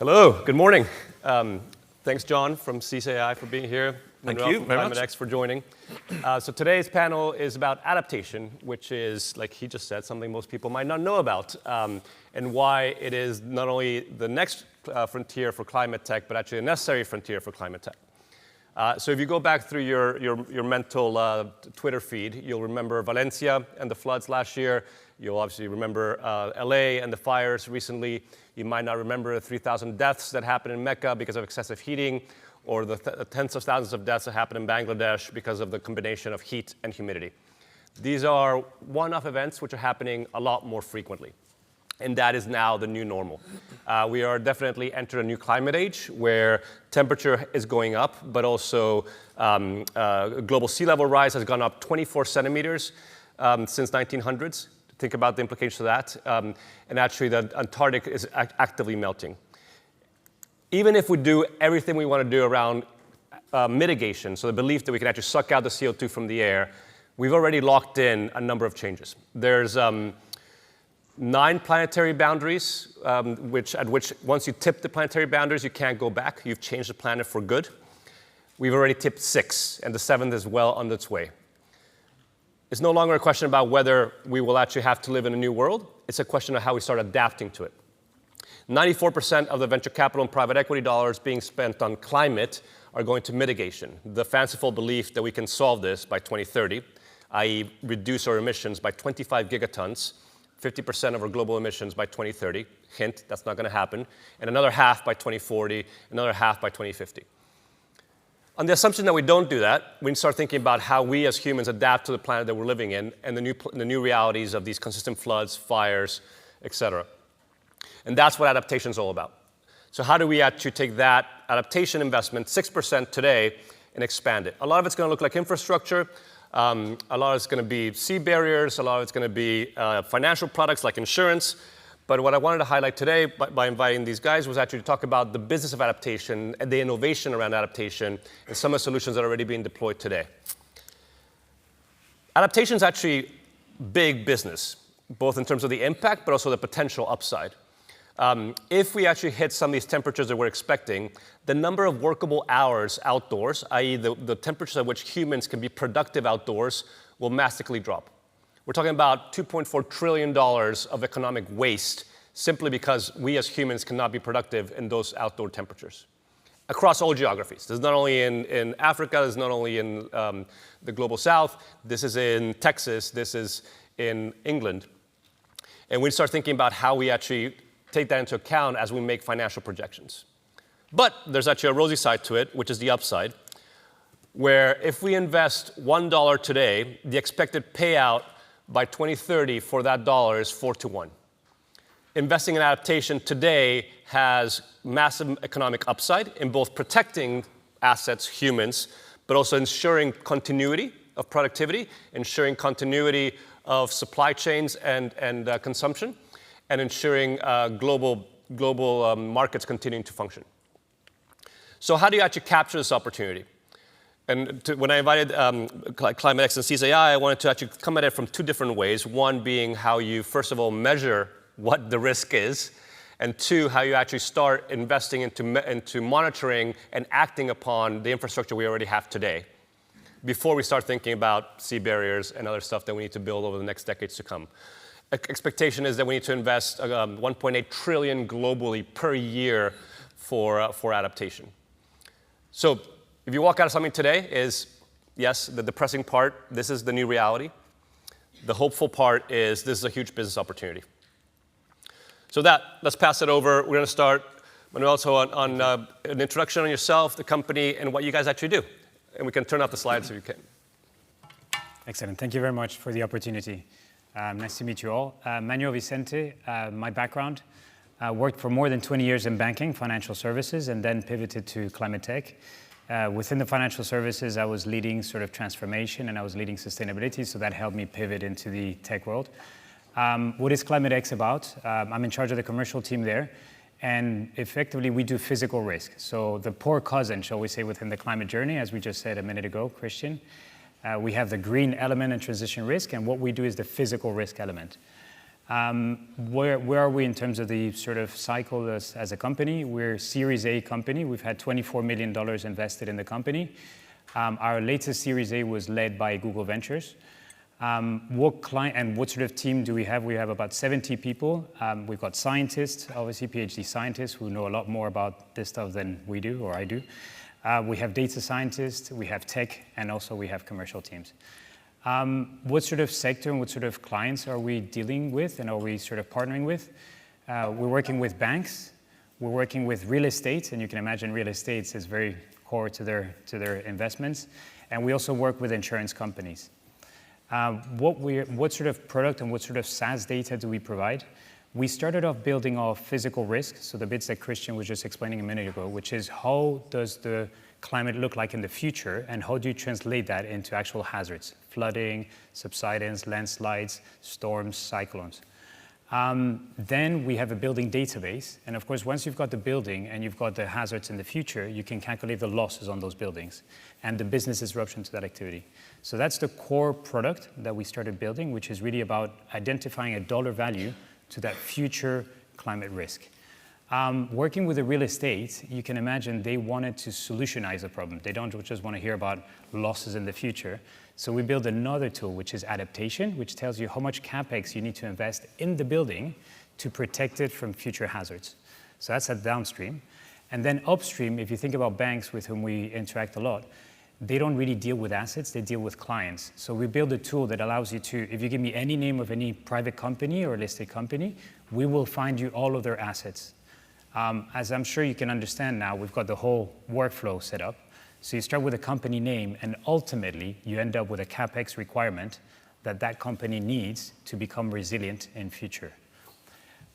Hello, good morning. Thanks, John from CCAI for being here. Thank Manuel you from very Climate much. X for joining. So today's panel is about adaptation, which is, like he just said, something most people might not know about, and why it is not only the next frontier for climate tech, but actually a necessary frontier for climate tech. So if you go back through your mental Twitter feed, you'll remember Valencia and the floods last year. You'll obviously remember LA and the fires recently. You might not remember the 3,000 deaths that happened in Mecca because of excessive heating, or the tens of thousands of deaths that happened in Bangladesh because of the combination of heat and humidity. These are one-off events which are happening a lot more frequently. And that is now the new normal. We are definitely entering a new climate age where temperature is going up, but also global sea level rise has gone up 24 centimeters since 1900s. Think about the implications of that. And actually, the Antarctic is actively melting. Even if we do everything we want to do around mitigation, so the belief that we can actually suck out the CO2 from the air, we've already locked in a number of changes. There's 9 planetary boundaries, at which once you tip the planetary boundaries, you can't go back. You've changed the planet for good. We've already tipped 6, and the 7th is well on its way. It's no longer a question about whether we will actually have to live in a new world. It's a question of how we start adapting to it. 94% of the venture capital and private equity dollars being spent on climate are going to mitigation, the fanciful belief that we can solve this by 2030, i.e. reduce our emissions by 25 gigatons, 50% of our global emissions by 2030. Hint, that's not going to happen. And another half by 2040, another half by 2050. On the assumption that we don't do that, we start thinking about how we as humans adapt to the planet that we're living in and the new realities of these consistent floods, fires, et cetera. And that's what adaptation is all about. So how do we actually take that adaptation investment, 6% today, and expand it? A lot of it's going to look like infrastructure. A lot of it's going to be sea barriers. A lot of it's going to be financial products like insurance. But what I wanted to highlight today by inviting these guys was actually to talk about the business of adaptation and the innovation around adaptation and some of the solutions that are already being deployed today. Adaptation is actually big business, both in terms of the impact, but also the potential upside. If we actually hit some of these temperatures that we're expecting, the number of workable hours outdoors, i.e. the temperatures at which humans can be productive outdoors, will massively drop. We're talking about $2.4 trillion of economic waste simply because we as humans cannot be productive in those outdoor temperatures across all geographies. This is not only in Africa, this is not only in the global south, this is in Texas, this is in England. And we start thinking about how we actually take that into account as we make financial projections. But there's actually a rosy side to it, which is the upside, where if we invest $1 today, the expected payout by 2030 for that dollar is 4 to 1. Investing in adaptation today has massive economic upside in both protecting assets, humans, but also ensuring continuity of productivity, ensuring continuity of supply chains and consumption, and ensuring global markets continuing to function. So how do you actually capture this opportunity? And when I invited Climate X and CCAI, I wanted to actually come at it from 2 different ways. One being how you, first of all, measure what the risk is, and 2, how you actually start investing into monitoring and acting upon the infrastructure we already have today before we start thinking about sea barriers and other stuff that we need to build over the next decades to come. Expectation is that we need to invest $1.8 trillion globally per year for adaptation. So if you walk out of something today is, yes, the depressing part, this is the new reality. The hopeful part is this is a huge business opportunity. So let's pass it over. We're going to start, Manuel, on an introduction on yourself, the company, and what you guys actually do. And we can turn off the slides if you can. Excellent. Thank you very much for the opportunity. Nice to meet you all. Manuel Vicente, my background, worked for more than 20 years in banking, financial services, and then pivoted to climate tech. Within the financial services, I was leading sort of transformation and I was leading sustainability, so that helped me pivot into the tech world. What is Climate X about? I'm in charge of the commercial team there, and effectively we do physical risk. So the poor cousin, shall we say, within the climate journey, as we just said a minute ago, Christian. We have the green element and transition risk, and what we do is the physical risk element. Where are we in terms of the sort of cycle as a company? We're Series A company. We've had $24 million invested in the company. Our latest Series A was led by Google Ventures. What sort of team do we have? We have about 70 people. We've got scientists, obviously PhD scientists who know a lot more about this stuff than we do, or I do. We have data scientists, we have tech, and also we have commercial teams. What sort of sector and what sort of clients are we dealing with and are we sort of partnering with? We're working with banks, we're working with real estate, and you can imagine real estate is very core to their investments, and we also work with insurance companies. What sort of product and what sort of SaaS data do we provide? We started off building off physical risk, so the bits that Christian was just explaining a minute ago, which is how does the climate look like in the future, and how do you translate that into actual hazards? Flooding, subsidence, landslides, storms, cyclones. Then we have a building database, and of course, once you've got the building and you've got the hazards in the future, you can calculate the losses on those buildings and the business disruption to that activity. So that's the core product that we started building, which is really about identifying a dollar value to that future climate risk. Working with the real estate, you can imagine they wanted to solutionize a problem. They don't just want to hear about losses in the future. So we built another tool, which is Adaptation, which tells you how much CapEx you need to invest in the building to protect it from future hazards. So that's at downstream. And then upstream, if you think about banks with whom we interact a lot, they don't really deal with assets, they deal with clients. So we build a tool that allows you to, if you give me any name of any private company or listed company, we will find you all of their assets. As I'm sure you can understand now, we've got the whole workflow set up. So you start with a company name, and ultimately you end up with a CapEx requirement that company needs to become resilient in future.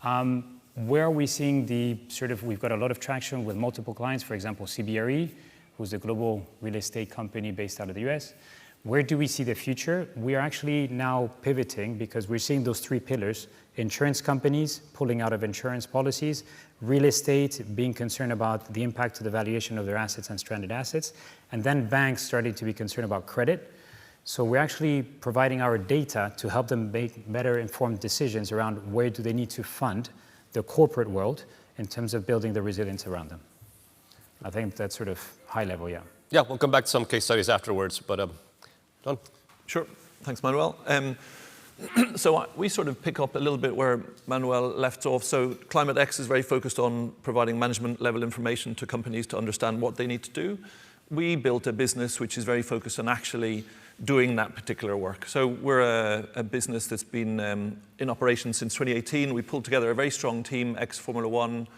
Where are we seeing we've got a lot of traction with multiple clients, for example, CBRE, who's a global real estate company based out of the US. Where do we see the future? We are actually now pivoting because we're seeing those three pillars: insurance companies pulling out of insurance policies, real estate being concerned about the impact to the valuation of their assets and stranded assets, and then banks starting to be concerned about credit. So we're actually providing our data to help them make better informed decisions around where do they need to fund the corporate world in terms of building the resilience around them. I think that's sort of high level, yeah. Yeah, we'll come back to some case studies afterwards, but John? Sure, thanks Manuel. So we sort of pick up a little bit where Manuel left off. So Climate X is very focused on providing management level information to companies to understand what they need to do. We built a business which is very focused on actually doing that particular work. So we're a business that's been in operation since 2018. We pulled together a very strong team, ex-Formula One,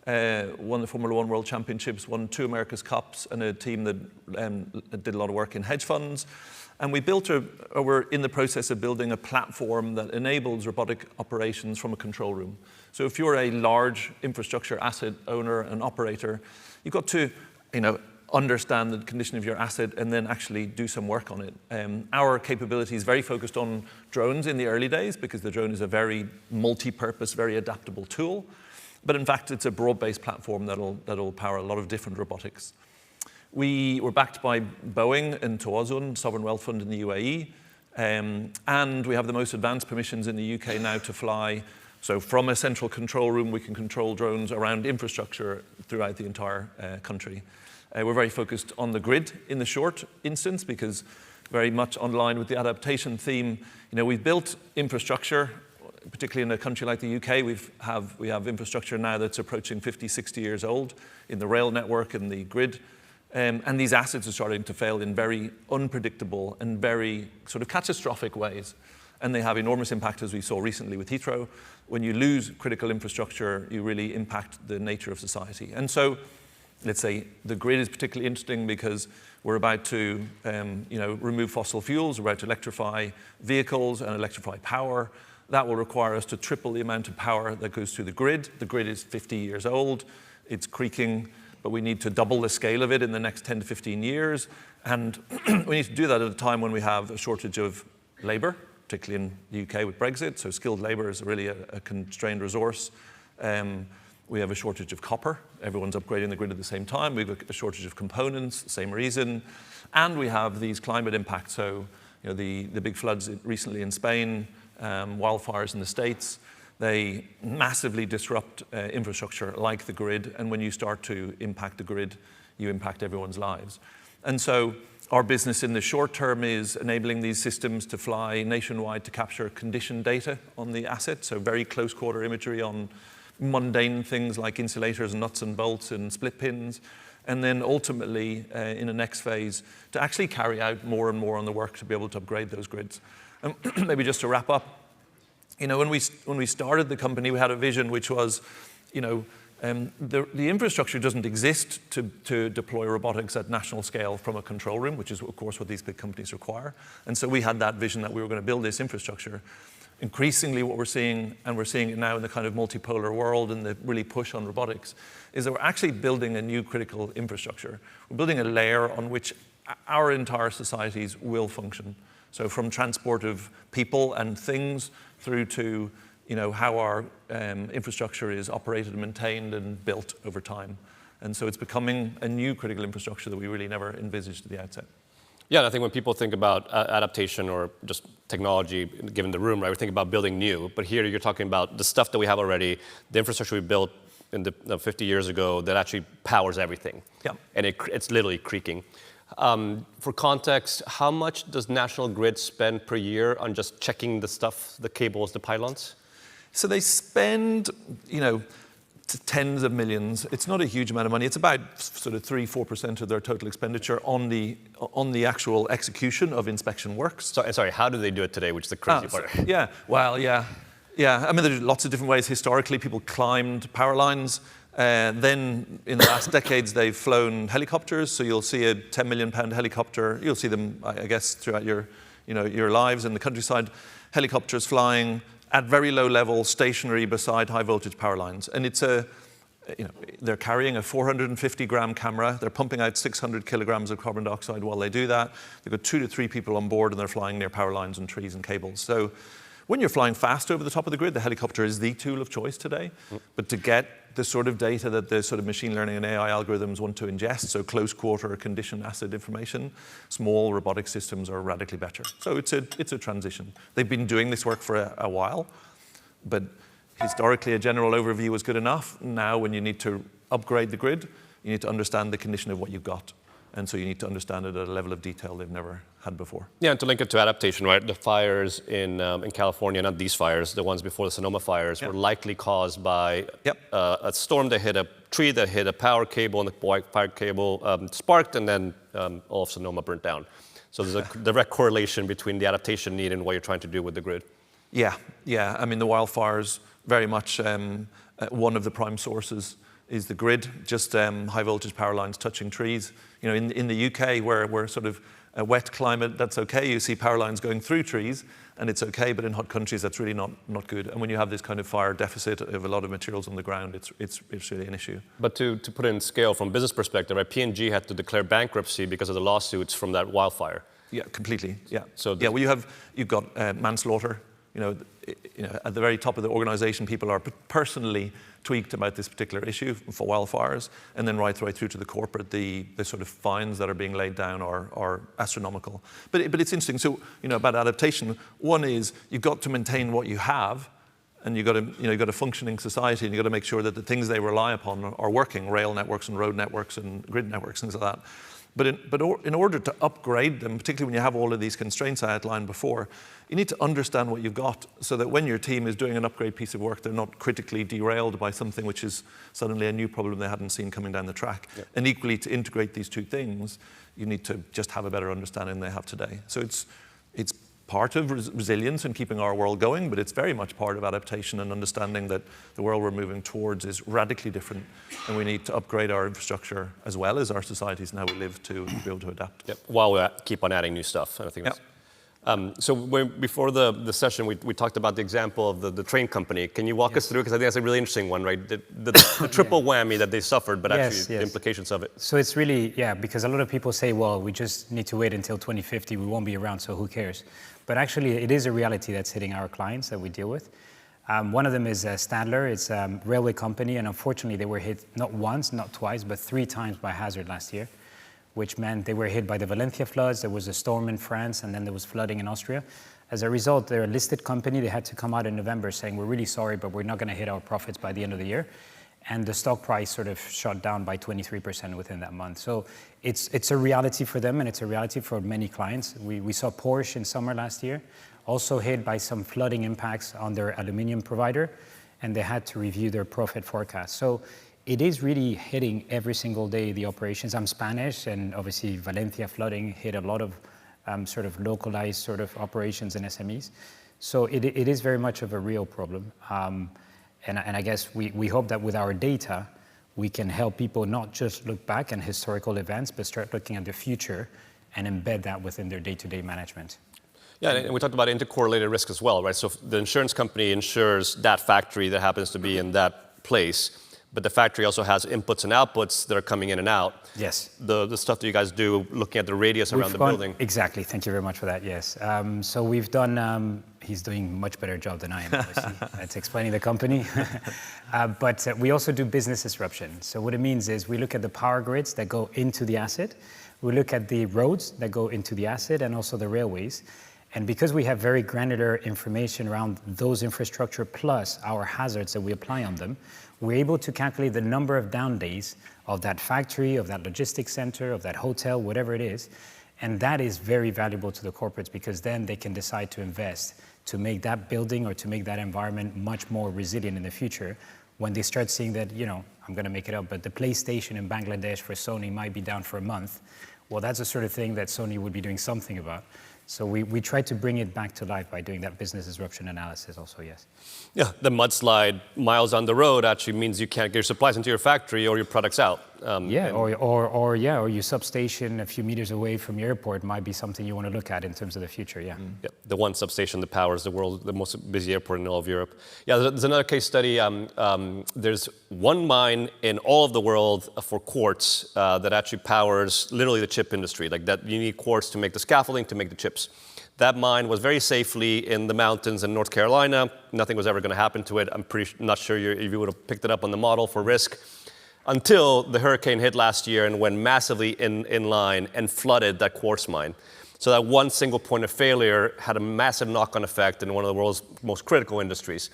won the Formula One World Championships, won 2 America's Cups, and a team that did a lot of work in hedge funds. And we're in the process of building a platform that enables robotic operations from a control room. So if you're a large infrastructure asset owner and operator, you've got to, understand the condition of your asset and then actually do some work on it. Our capability is very focused on drones in the early days because the drone is a very multi-purpose, very adaptable tool. But in fact, it's a broad-based platform that'll power a lot of different robotics. We were backed by Boeing and Tawazun, Sovereign Wealth Fund in the UAE, and we have the most advanced permissions in the UK now to fly. So from a central control room, we can control drones around infrastructure throughout the entire country. We're very focused on the grid in the short instance because very much online with the adaptation theme. We've built infrastructure, particularly in a country like the UK. We have infrastructure now that's approaching 50, 60 years old in the rail network and the grid. And these assets are starting to fail in very unpredictable and very sort of catastrophic ways. And they have enormous impact, as we saw recently with Heathrow. When you lose critical infrastructure, you really impact the nature of society. And so, let's say the grid is particularly interesting because we're about to remove fossil fuels, we're about to electrify vehicles and electrify power. That will require us to triple the amount of power that goes through the grid. The grid is 50 years old, it's creaking, but we need to double the scale of it in the next 10 to 15 years. And we need to do that at a time when we have a shortage of labor, particularly in the UK with Brexit. So skilled labor is really a constrained resource. We have a shortage of copper. Everyone's upgrading the grid at the same time. We've got a shortage of components, same reason. And we have these climate impacts. So the big floods recently in Spain, wildfires in the States. They massively disrupt infrastructure like the grid, and when you start to impact the grid, you impact everyone's lives. And so our business in the short term is enabling these systems to fly nationwide to capture condition data on the asset, so very close quarter imagery on mundane things like insulators, nuts and bolts and split pins, and then ultimately in the next phase to actually carry out more and more on the work to be able to upgrade those grids. Maybe just to wrap up, when we started the company, we had a vision which was, the infrastructure doesn't exist to deploy robotics at national scale from a control room, which is, of course, what these big companies require. And so we had that vision that we were going to build this infrastructure. Increasingly, what we're seeing, and we're seeing it now in the kind of multipolar world and the really push on robotics, is that we're actually building a new critical infrastructure. We're building a layer on which our entire societies will function. So from transport of people and things through to how our infrastructure is operated and maintained and built over time. And so it's becoming a new critical infrastructure that we really never envisaged at the outset. Yeah, and I think when people think about adaptation or just technology, given the room, right, we think about building new. But here you're talking about the stuff that we have already, the infrastructure we built in 50 years ago that actually powers everything. Yeah. And it's literally creaking. For context, how much does National Grid spend per year on just checking the stuff, the cables, the pylons? So they spend, tens of millions. It's not a huge amount of money. It's about sort of 3-4% of their total expenditure on the actual execution of inspection works. Sorry, how do they do it today, which is the crazy part? Yeah, well, yeah. I mean, there's lots of different ways. Historically, people climbed power lines. Then in the last decades, they've flown helicopters. So you'll see a £10 million helicopter. You'll see them, I guess, throughout your lives in the countryside. Helicopters flying at very low level, stationary beside high voltage power lines. And it's they're carrying a 450-gram camera. They're pumping out 600 kilograms of carbon dioxide while they do that. They've got 2 to 3 people on board, and they're flying near power lines and trees and cables. So when you're flying fast over the top of the grid, the helicopter is the tool of choice today. But to get the sort of data that the sort of machine learning and AI algorithms want to ingest, so close quarter condition asset information, small robotic systems are radically better. So it's a transition. They've been doing this work for a while, but historically a general overview was good enough. Now when you need to upgrade the grid, you need to understand the condition of what you've got. And so you need to understand it at a level of detail they've never had before. Yeah, and to link it to adaptation, right? The fires in California, not these fires, the ones before the Sonoma fires, were likely caused by a storm that hit a tree, that hit a power cable, and the power cable sparked, and then all of Sonoma burnt down. So there's a direct correlation between the adaptation need and what you're trying to do with the grid. Yeah. I mean, the wildfires, very much one of the prime sources is the grid, just high voltage power lines touching trees. In the UK, where we're sort of a wet climate, that's okay. You see power lines going through trees, and it's okay. But in hot countries, that's really not good. And when you have this kind of fire deficit of a lot of materials on the ground, it's really an issue. But to put it in scale from a business perspective, right, P&G had to declare bankruptcy because of the lawsuits from that wildfire. Yeah, completely. Yeah. So well, you've got manslaughter. At the very top of the organization, people are personally tweaked about this particular issue for wildfires, and then right through to the corporate, the sort of fines that are being laid down are astronomical. But it's interesting. So about adaptation, one is you've got to maintain what you have, and you've got a functioning society, and you've got to make sure that the things they rely upon are working: rail networks and road networks and grid networks, things like that. But in order to upgrade them, particularly when you have all of these constraints I outlined before, you need to understand what you've got so that when your team is doing an upgrade piece of work, they're not critically derailed by something which is suddenly a new problem they hadn't seen coming down the track. Yep. And equally, to integrate these two things, you need to just have a better understanding than they have today. So it's part of resilience and keeping our world going, but it's very much part of adaptation and understanding that the world we're moving towards is radically different, and we need to upgrade our infrastructure as well as our societies and how we live to be able to adapt. Yep. While we keep on adding new stuff. And I think that's, so before the session, we talked about the example of the train company. Can you walk us through, because I think that's a really interesting one, right? The triple whammy that they suffered, but actually the implications of it. So it's really, because a lot of people say, well, we just need to wait until 2050, we won't be around, so who cares? But actually, it is a reality that's hitting our clients that we deal with. One of them is Stadler. It's a railway company, and unfortunately, they were hit not once, not twice, but 3 times by hazard last year, which meant they were hit by the Valencia floods. There was a storm in France, and then there was flooding in Austria. As a result, they're a listed company. They had to come out in November saying, we're really sorry, but we're not going to hit our profits by the end of the year. And the stock price sort of shot down by 23% within that month. So it's a reality for them, and it's a reality for many clients. We saw Porsche in summer last year, also hit by some flooding impacts on their aluminum provider, and they had to review their profit forecast. So it is really hitting every single day the operations. I'm Spanish, and obviously Valencia flooding hit a lot of sort of localized sort of operations and SMEs. So it is very much of a real problem. And I guess we hope that with our data, we can help people not just look back on historical events, but start looking at the future and embed that within their day-to-day management. Yeah, and we talked about intercorrelated risk as well, right? So the insurance company insures that factory that happens to be in that place, but the factory also has inputs and outputs that are coming in and out. Yes. The stuff that you guys do, looking at the radius around the building. Exactly. Thank you very much for that. Yes. So we've done. He's doing a much better job than I am, obviously. It's explaining the company. But we also do business disruption. So what it means is we look at the power grids that go into the asset. We look at the roads that go into the asset and also the railways. And because we have very granular information around those infrastructure plus our hazards that we apply on them, we're able to calculate the number of down days of that factory, of that logistics center, of that hotel, whatever it is. And that is very valuable to the corporates because then they can decide to invest to make that building or to make that environment much more resilient in the future when they start seeing that, I'm going to make it up, but the PlayStation in Bangladesh for Sony might be down for a month. Well, that's the sort of thing that Sony would be doing something about. So we try to bring it back to life by doing that business disruption analysis also, yes. Yeah, the mudslide miles down the road actually means you can't get your supplies into your factory or your products out. Or your substation a few meters away from your airport might be something you want to look at in terms of the future, yeah. Yeah, the one substation that powers the most busy airport in all of Europe. Yeah, there's another case study. There's one mine in all of the world for quartz that actually powers literally the chip industry. Like that, you need quartz to make the scaffolding, to make the chips. That mine was very safely in the mountains in North Carolina. Nothing was ever going to happen to it. I'm not sure if you would have picked it up on the model for risk. Until the hurricane hit last year and went massively in line and flooded that quartz mine. So that one single point of failure had a massive knock-on effect in one of the world's most critical industries.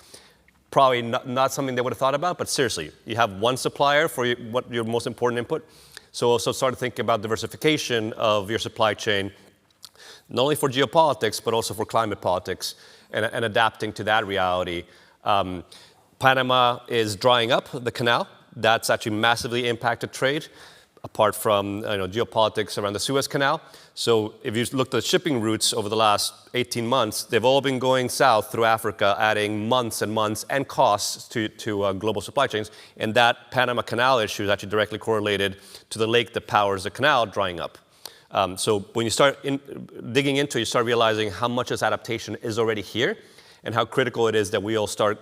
Probably not something they would have thought about, but seriously, you have one supplier for your most important input. So also start thinking about diversification of your supply chain, not only for geopolitics, but also for climate politics and adapting to that reality. Panama is drying up, the canal. That's actually massively impacted trade, apart from geopolitics around the Suez Canal. So if you look at the shipping routes over the last 18 months, they've all been going south through Africa, adding months and months and costs to global supply chains. And that Panama Canal issue is actually directly correlated to the lake that powers the canal drying up. So when you start digging into it, you start realizing how much this adaptation is already here and how critical it is that we all start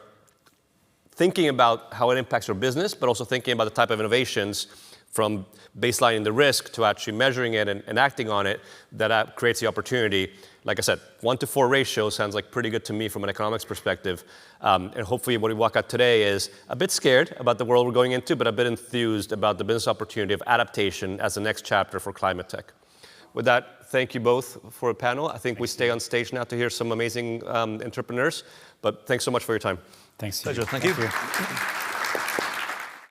thinking about how it impacts our business, but also thinking about the type of innovations from baselining the risk to actually measuring it and acting on it that creates the opportunity. Like I said, 1-to-4 ratio sounds like pretty good to me from an economics perspective. And hopefully what we walk out today is a bit scared about the world we're going into, but a bit enthused about the business opportunity of adaptation as the next chapter for climate tech. With that, thank you both for a panel. I think we stay on stage now to hear some amazing entrepreneurs, but thanks so much for your time. Thanks. Pleasure. Thank you.